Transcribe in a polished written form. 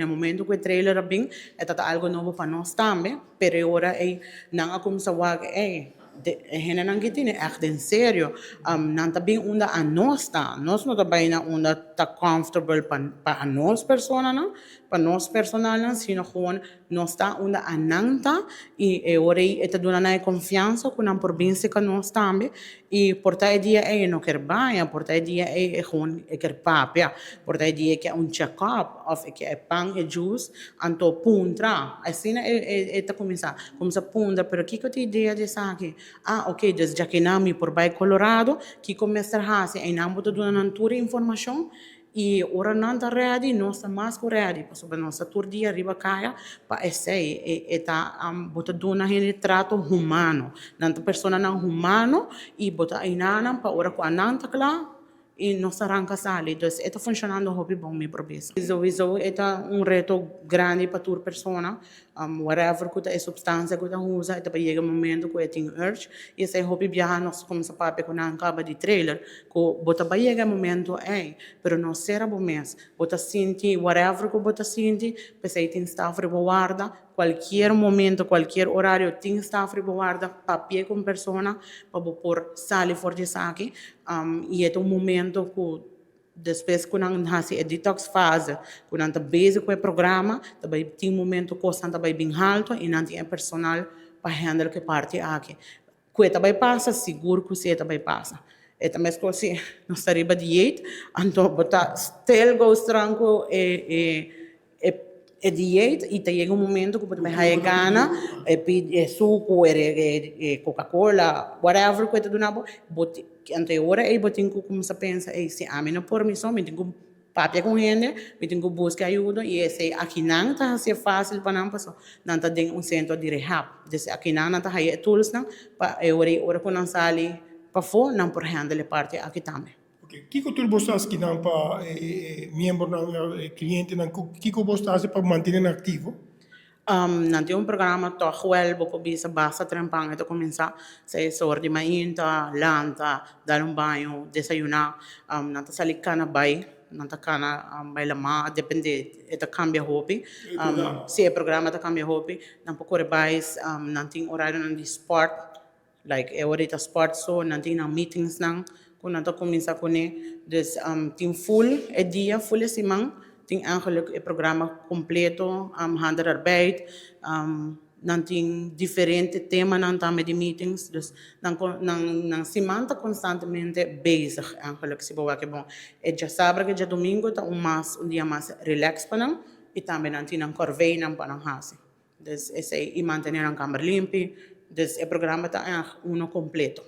no momento que o trailer bem, é algo novo para nós também, pero agora não como se wag gente não que echt em sério, não tá bem onde a nós tá, nós não tá bem onde tá comfortable para a nós persona não, para nós personal não, sino gewoon nós tá onde a não tá e agora está dando a confiança com a por bem se que nós também e por tal dia não quer banho, por tal dia gewoon quer papia, por tal dia que check-up, of que pão e juice, anto puntra, assim tá começa puntra, pero que te ideia de aqui? Ok, desde já que nami por bairro Colorado, que começa a fazer, e não botou dando toda informação, e ora não está ready, nós estamos mais ready, porque nós estamos dia riba caia, para esse e tá botou dando um trato humano, não tá pessoa não humano, e botou aí não para ora com a não tá lá, e nós arranca sali, então está funcionando hobby bom me probisa. Isso é reto grande para toda pessoa, whatever que é substância que usa, até para chegar momento que tem urge, e esse hobby viajar nós como se pape com não acaba de trailer, que bota para chegar momento pero não será bom mês, bota sinti whatever que bota sinti, pensei tem staff guarda, qualquer momento, qualquer horário tem staff guarda, papel com pessoa, para por sair fora de saque, e é momento que depois que nós fazemos a detox fase, quando nós estamos basic com o programa, também tem momento que nós estamos bem alto e nós temos personal para handle que parte aqui. Que também passa, seguro que você também passa. E também se você não está riba dieta, então botar still goes tranquilo dieta e chega momento que você vai ganhar suco, Coca-Cola, whatever que você dá na ante ora eu tenho que começar a pensar se a mim não por mim só me tenho que papia com gente me tenho que buscar ajuda e esse aqui não está assim fácil para não passar não está dentro centro de rehab desse aqui não está aí tools não para ora quando não sai para fora não por handle parte aqui também. Que tu gostas que não para membro não cliente não que gostas para manter ativo? Não tem programa toch wel bisa basta trempang ito começar sa sor de mainta, lanta, dar banho, desayunar, não tá sali cana bay, não tá cana bay lama, depende, ito cambia hobby. Se programa tá cambia hobby, não procure bais, não tem horário não de sport, like ahorita sport so, não tem meetings não, quando não tá começar com dus tem full dia, full semana. Tem eigenlijk o programa completo, handarbeid, não tem diferente tema não também de meetings, dus não se mantém constantemente bezig eigenlijk se boa que bom. E já sabe que já domingo tá dia mais relax para não e também não tem corvei não para não fazer. Dus esse e manter a câmara limpa, dus o programa tá completo.